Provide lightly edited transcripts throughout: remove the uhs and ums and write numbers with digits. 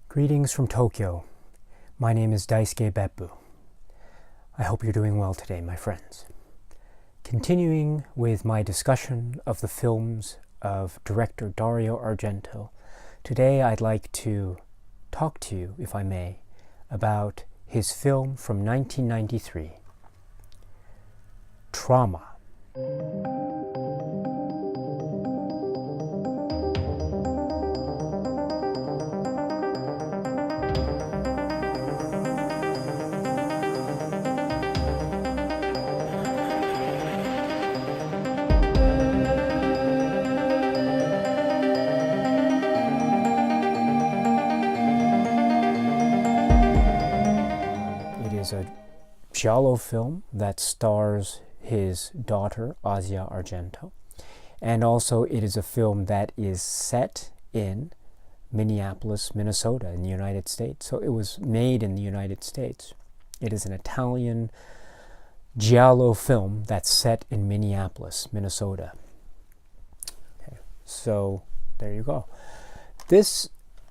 Greetings from Tokyo. My name is Daisuke Beppu. I hope you're doing well today, my friends. Continuing with my discussion of the films of director Dario Argento, today I'd like to talk to you, if I may, about his film from 1993, Trauma. A giallo film that stars his daughter Asia Argento, and also it is a film that is set in Minneapolis, Minnesota in the United States. So it was made in the United States. It is an Italian giallo film that's set in Minneapolis, Minnesota. Okay, so there you go. This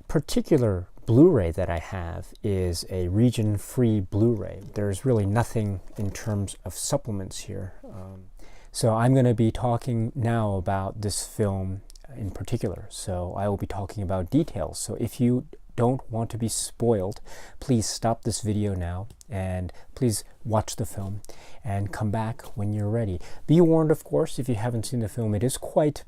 particular Blu-ray that I have is a region-free Blu-ray. There's really nothing in terms of supplements here. So I'm going to be talking now about this film in particular. So I will be talking about details. So if you don't want to be spoiled, please stop this video now and please watch the film and come back when you're ready. Be warned, of course, if you haven't seen the film, it is quite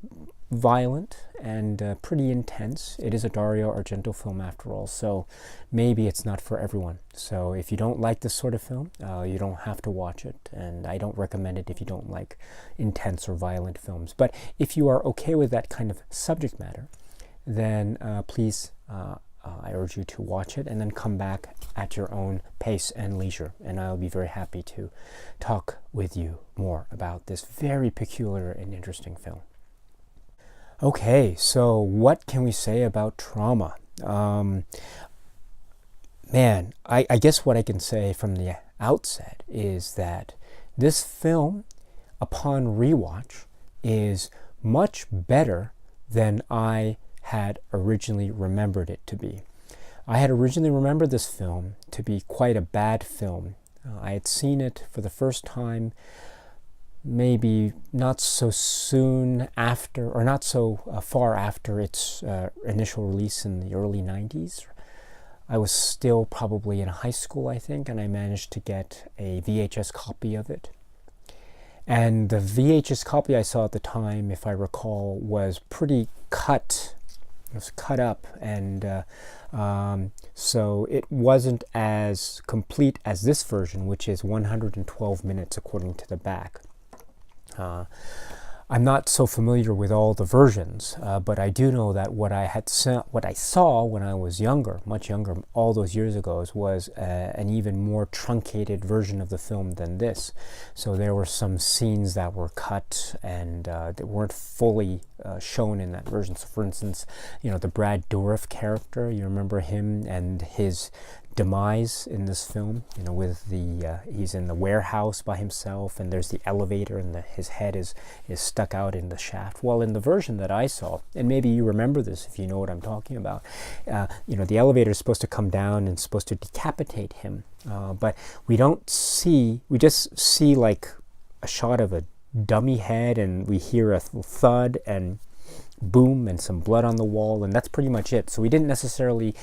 violent and pretty intense. It is a Dario Argento film after all, so maybe it's not for everyone. So if you don't like this sort of film, you don't have to watch it, and I don't recommend it if you don't like intense or violent films. But if you are okay with that kind of subject matter, then please, I urge you to watch it and then come back at your own pace and leisure, and I'll be very happy to talk with you more about this very peculiar and interesting film. Okay, so what can we say about Trauma? Man, I guess what I can say from the outset is that this film, upon rewatch, is much better than I had originally remembered it to be. I had originally remembered this film to be quite a bad film. I had seen it for the first time maybe not so soon after, or not so far after its initial release in the early 90s. I was still probably in high school, I think, and I managed to get a VHS copy of it. And the VHS copy I saw at the time, if I recall, was pretty cut. It was cut up, and so it wasn't as complete as this version, which is 112 minutes according to the back. I'm not so familiar with all the versions, but I do know that what I saw when I was younger, much younger, all those years ago, was an even more truncated version of the film than this. So there were some scenes that were cut and that weren't fully shown in that version. So, for instance, the Brad Dourif character, you remember him and his demise in this film, with he's in the warehouse by himself, and there's the elevator, and his head is stuck out in the shaft. Well, in the version that I saw, and maybe you remember this if you know what I'm talking about, the elevator is supposed to come down and supposed to decapitate him, but we just see like a shot of a dummy head, and we hear a thud and boom and some blood on the wall, and that's pretty much it. So we didn't necessarily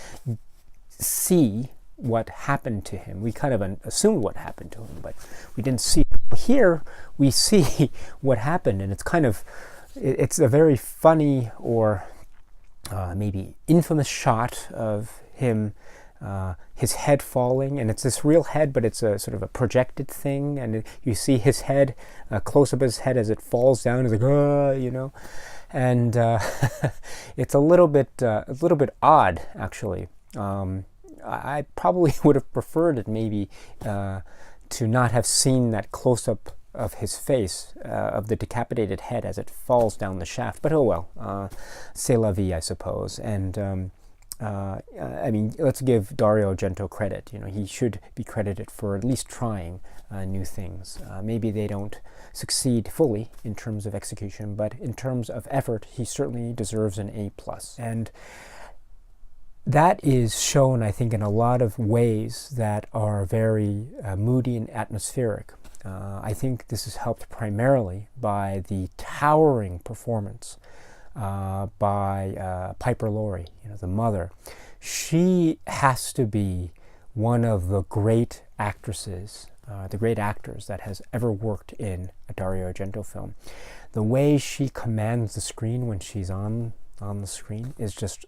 see what happened to him. We kind of assumed what happened to him, but we didn't see it. Here we see what happened, and it's a very funny or maybe infamous shot of him, his head falling, and it's this real head, but it's a sort of a projected thing, and you see his head, close up his head as it falls down. It's like, and it's a little bit odd, actually. I probably would have preferred it maybe to not have seen that close-up of his face, of the decapitated head as it falls down the shaft. But oh well, c'est la vie, I suppose. And I mean, let's give Dario Argento credit. He should be credited for at least trying new things. Maybe they don't succeed fully in terms of execution, but in terms of effort, he certainly deserves an A+. And that is shown, I think, in a lot of ways that are very moody and atmospheric. I think this is helped primarily by the towering performance by Piper Laurie, the mother. She has to be one of the great actresses, the great actors that has ever worked in a Dario Argento film. The way she commands the screen when she's on the screen is just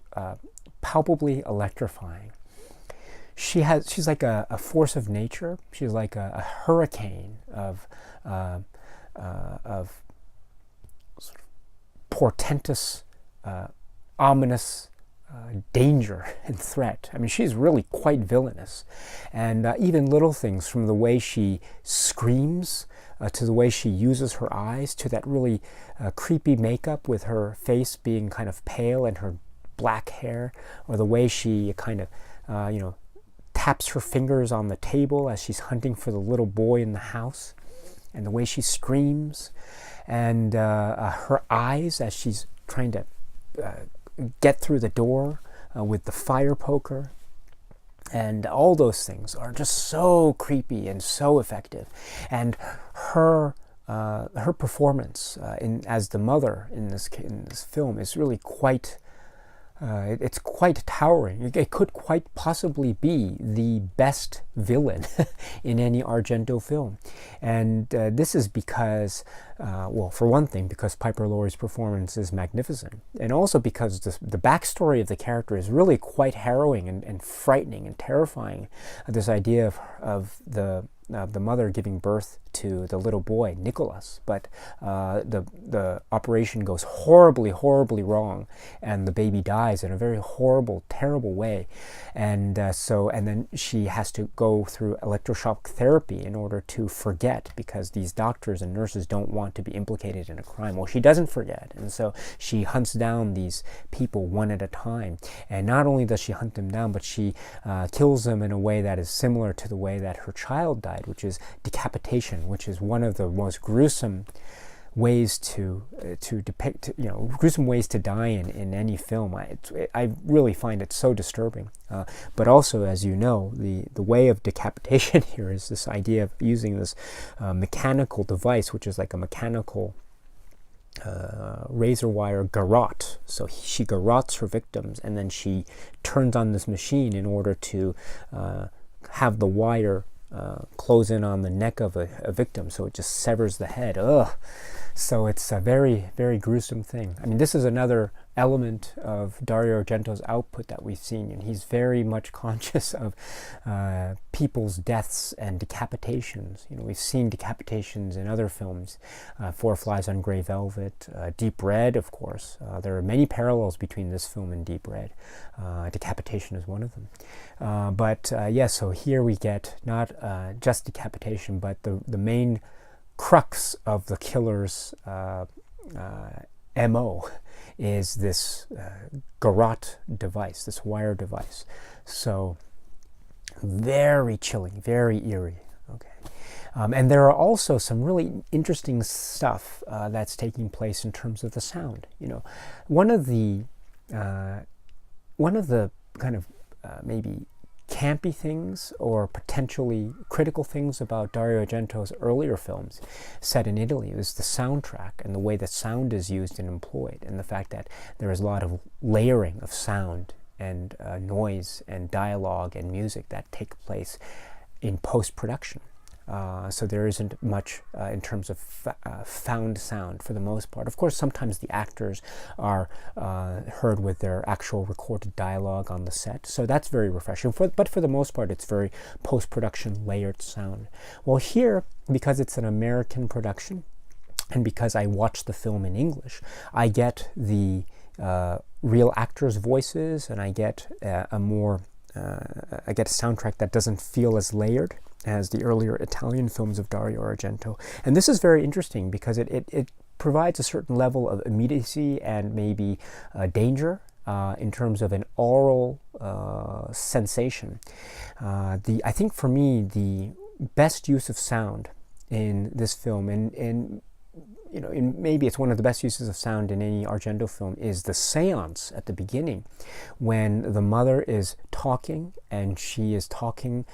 palpably electrifying. She's like a force of nature. She's like a hurricane of sort of portentous, ominous danger and threat. I mean, she's really quite villainous. And even little things, from the way she screams to the way she uses her eyes, to that really creepy makeup with her face being kind of pale and her black hair, or the way she kind of, taps her fingers on the table as she's hunting for the little boy in the house, and the way she screams, and her eyes as she's trying to get through the door with the fire poker. And all those things are just so creepy and so effective. And her performance as the mother in this film is really quite. It's quite towering. It could quite possibly be the best villain in any Argento film. And this is because, well, for one thing, because Piper Laurie's performance is magnificent. And also because the backstory of the character is really quite harrowing and frightening and terrifying. This idea of the mother giving birth to the little boy, Nicholas, but the operation goes horribly, horribly wrong, and the baby dies in a very horrible, terrible way, and then she has to go through electroshock therapy in order to forget, because these doctors and nurses don't want to be implicated in a crime. Well, she doesn't forget, and so she hunts down these people one at a time, and not only does she hunt them down, but she kills them in a way that is similar to the way that her child died, which is decapitation, which is one of the most gruesome ways to depict, gruesome ways to die in any film. I really find it so disturbing. But also, as you know, the way of decapitation here is this idea of using this mechanical device, which is like a mechanical razor wire garrote. So she garrotes her victims, and then she turns on this machine in order to have the wire close in on the neck of a victim, so it just severs the head. Ugh. So it's a very, very gruesome thing. I mean, this is another element of Dario Argento's output that we've seen, and he's very much conscious of people's deaths and decapitations. We've seen decapitations in other films, Four Flies on Grey Velvet, Deep Red, of course. There are many parallels between this film and Deep Red. Decapitation is one of them. But so here we get not just decapitation, but the main crux of the killer's MO is this garrote device, this wire device. So very chilling, very eerie. Okay, and there are also some really interesting stuff that's taking place in terms of the sound. One of the kind of maybe campy things or potentially critical things about Dario Argento's earlier films set in Italy is the soundtrack and the way that sound is used and employed, and the fact that there is a lot of layering of sound and noise and dialogue and music that take place in post-production. So there isn't much in terms of found sound for the most part. Of course, sometimes the actors are heard with their actual recorded dialogue on the set, so that's very refreshing. But for the most part, it's very post-production layered sound. Well, here, because it's an American production, and because I watched the film in English, I get the real actors' voices, and I get a soundtrack that doesn't feel as layered as the earlier Italian films of Dario Argento. And this is very interesting because it provides a certain level of immediacy and maybe danger in terms of an oral sensation. I think for me, the best use of sound in this film, and maybe it's one of the best uses of sound in any Argento film, is the seance at the beginning, when the mother is talking, and she is talking,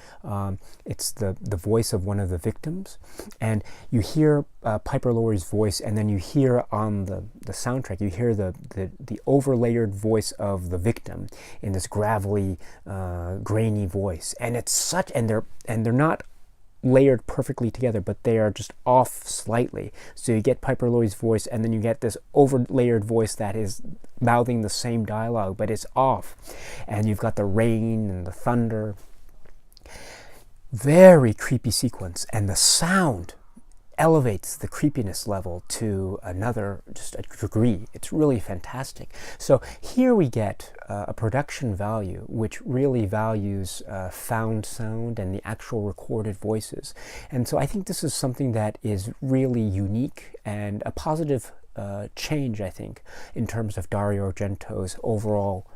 it's the voice of one of the victims, and you hear Piper Laurie's voice, and then you hear on the soundtrack, you hear the overlayered voice of the victim in this gravelly, grainy voice, and it's such, and they're not layered perfectly together, but they are just off slightly. So you get Piper Laurie's voice, and then you get this overlayered voice that is mouthing the same dialogue, but it's off. And you've got the rain and the thunder. Very creepy sequence, and the sound elevates the creepiness level to just a degree. It's really fantastic. So here we get a production value which really values found sound and the actual recorded voices. And so I think this is something that is really unique and a positive change, I think, in terms of Dario Argento's overall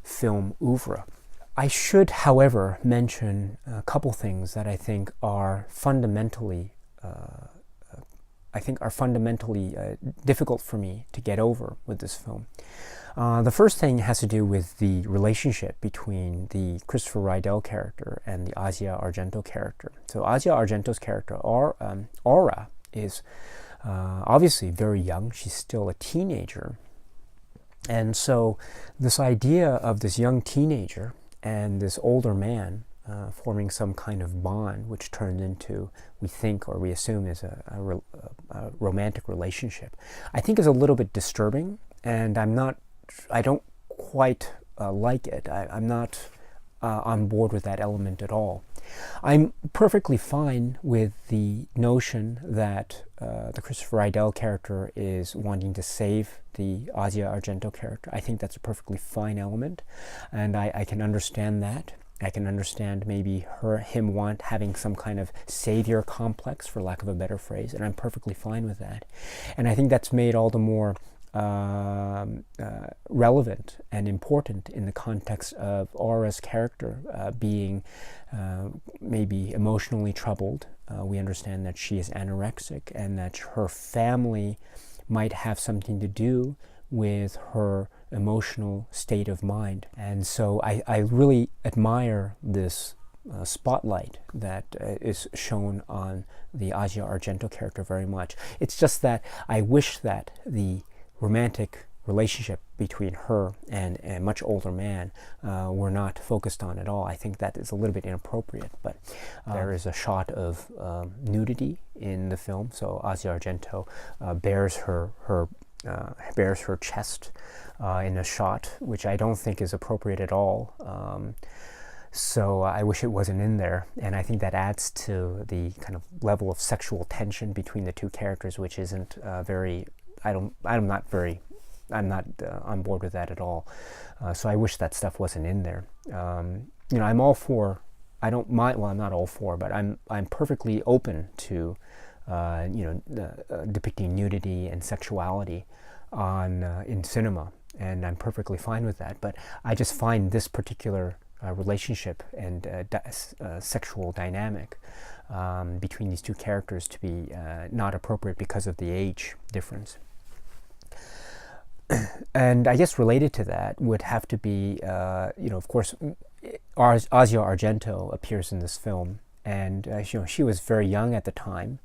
film oeuvre. I should, however, mention a couple things that I think are fundamentally difficult for me to get over with this film. The first thing has to do with the relationship between the Christopher Rydell character and the Asia Argento character. So Asia Argento's character, Aura, is obviously very young. She's still a teenager. And so this idea of this young teenager and this older man forming some kind of bond, which turned into, we think or we assume, is a romantic relationship, I think is a little bit disturbing, and I don't quite like it. I'm not on board with that element at all. I'm perfectly fine with the notion that the Christopher Rydell character is wanting to save the Asia Argento character. I think that's a perfectly fine element, and I can understand that. I can understand maybe him having some kind of savior complex, for lack of a better phrase, and I'm perfectly fine with that. And I think that's made all the more relevant and important in the context of Aura's character being maybe emotionally troubled. We understand that she is anorexic, and that her family might have something to do with her emotional state of mind. And so I really admire this spotlight that is shown on the Asia Argento character very much. It's just that I wish that the romantic relationship between her and a much older man were not focused on at all. I think that is a little bit inappropriate, but there is a shot of nudity in the film. So Asia Argento bears her chest in a shot, which I don't think is appropriate at all. So I wish it wasn't in there, and I think that adds to the kind of level of sexual tension between the two characters, which isn't very. I'm not on board with that at all. So I wish that stuff wasn't in there. I'm all for. I don't mind. Well, I'm not all for, but I'm perfectly open to, depicting nudity and sexuality in cinema, and I'm perfectly fine with that. But I just find this particular relationship and sexual dynamic between these two characters to be not appropriate because of the age difference. And I guess related to that would have to be, of course, Asia Argento appears in this film, and she was very young at the time,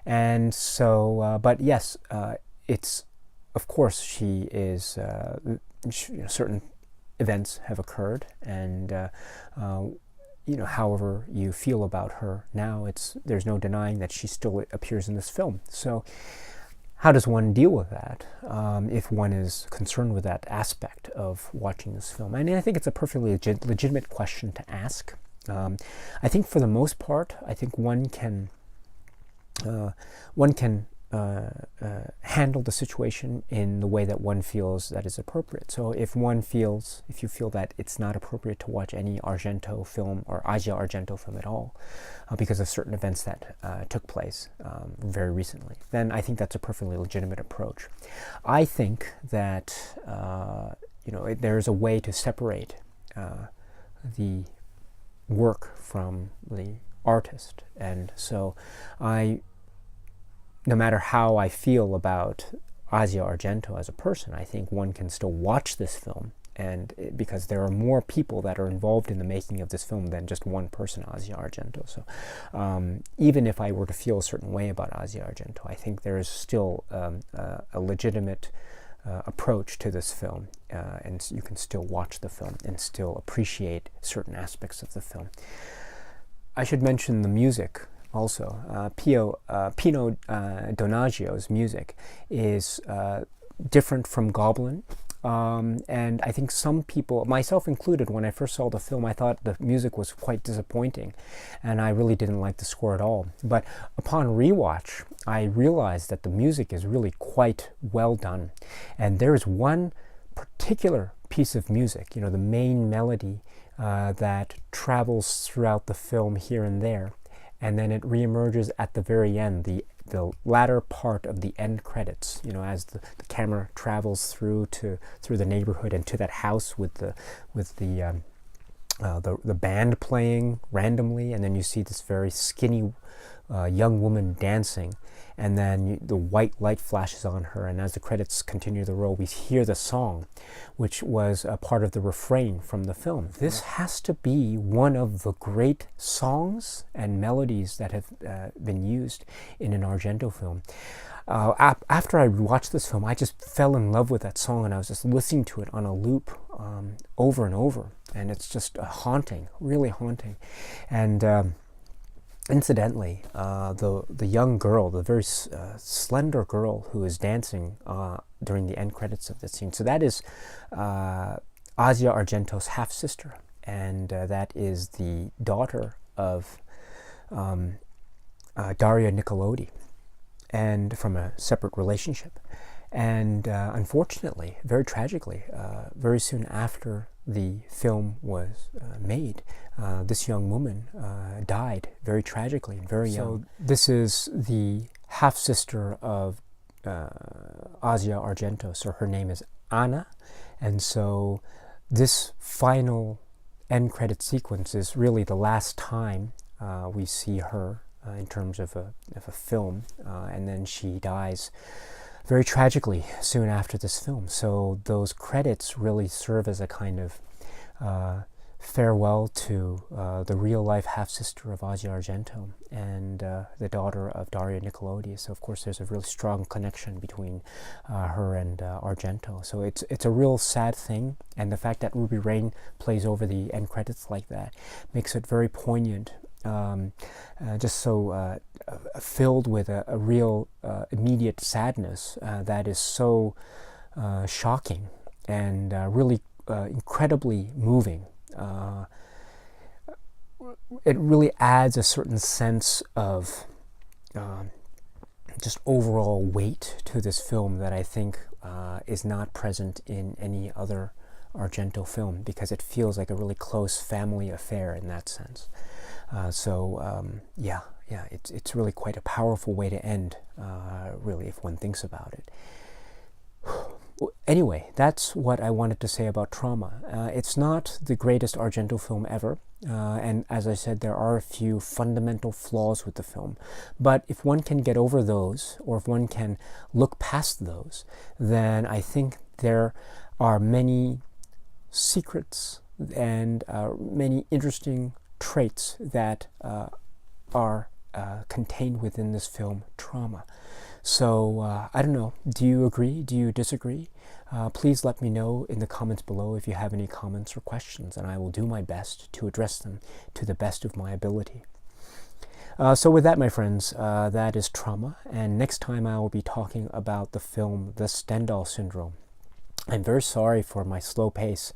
and so, but yes, it's, of course, she is. Certain events have occurred, and however you feel about her now, there's no denying that she still appears in this film. So how does one deal with that if one is concerned with that aspect of watching this film? And I think it's a perfectly legitimate question to ask. I think for the most part, I think one can handle the situation in the way that one feels that is appropriate. So if you feel that it's not appropriate to watch any Argento film or Asia Argento film at all because of certain events that took place very recently, then I think that's a perfectly legitimate approach. I think that there's a way to separate the work from the artist, and so I no matter how I feel about Asia Argento as a person, I think one can still watch this film, and because there are more people that are involved in the making of this film than just one person, Asia Argento. So even if I were to feel a certain way about Asia Argento, I think there is still a legitimate approach to this film, and you can still watch the film and still appreciate certain aspects of the film. I should mention the music also. Pino Donaggio's music is different from Goblin, and I think some people, myself included, when I first saw the film, I thought the music was quite disappointing, and I really didn't like the score at all. But upon rewatch, I realized that the music is really quite well done, and there is one particular piece of music, the main melody that travels throughout the film here and there, and then it reemerges at the very end, the latter part of the end credits, as the camera travels through the neighborhood and to that house with the band playing randomly, and then you see this very skinny young woman dancing, and then the white light flashes on her, and as the credits continue to roll, we hear the song, which was a part of the refrain from the film. This has to be one of the great songs and melodies that have been used in an Argento film. After I watched this film, I just fell in love with that song, and I was just listening to it on a loop over and over, and it's just haunting, really haunting. And incidentally, the young girl, the very slender girl who is dancing during the end credits of this scene, so that is Asia Argento's half-sister, and that is the daughter of Dario Niccolodi, and from a separate relationship. And unfortunately, very tragically, very soon after the film was made, this young woman died very tragically and very young. So this is the half-sister of Asia Argento, so her name is Anna, and so this final end credit sequence is really the last time we see her in terms of a film, and then she dies very tragically soon after this film. So those credits really serve as a kind of farewell to the real-life half-sister of Asia Argento and the daughter of Dario Niccolodi. So of course there's a really strong connection between her and Argento. So it's a real sad thing, and the fact that Ruby Rain plays over the end credits like that makes it very poignant. Just so filled with a real immediate sadness that is so shocking and really incredibly moving. It really adds a certain sense of just overall weight to this film that I think is not present in any other Argento film, because it feels like a really close family affair in that sense. It's really quite a powerful way to end, really, if one thinks about it. Anyway, that's what I wanted to say about Trauma. It's not the greatest Argento film ever, and as I said, there are a few fundamental flaws with the film. But if one can get over those, or if one can look past those, then I think there are many secrets and many interesting traits that are contained within this film, Trauma. So I don't know, do you agree? Do you disagree? Please let me know in the comments below if you have any comments or questions, and I will do my best to address them to the best of my ability. So with that, my friends, that is Trauma, and next time I will be talking about the film The Stendhal Syndrome. I'm very sorry for my slow pace.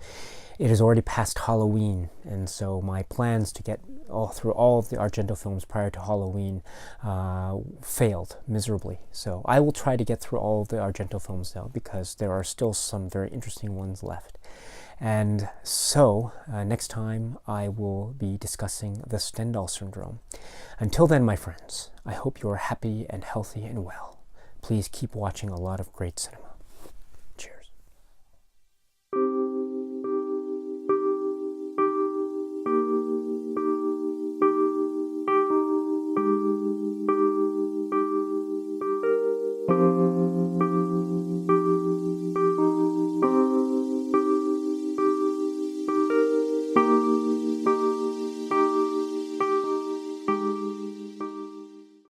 It is already past Halloween, and so my plans to get through all of the Argento films prior to Halloween failed miserably. So I will try to get through all of the Argento films though, because there are still some very interesting ones left. And so next time I will be discussing the Stendhal Syndrome. Until then, my friends, I hope you are happy and healthy and well. Please keep watching a lot of great cinema.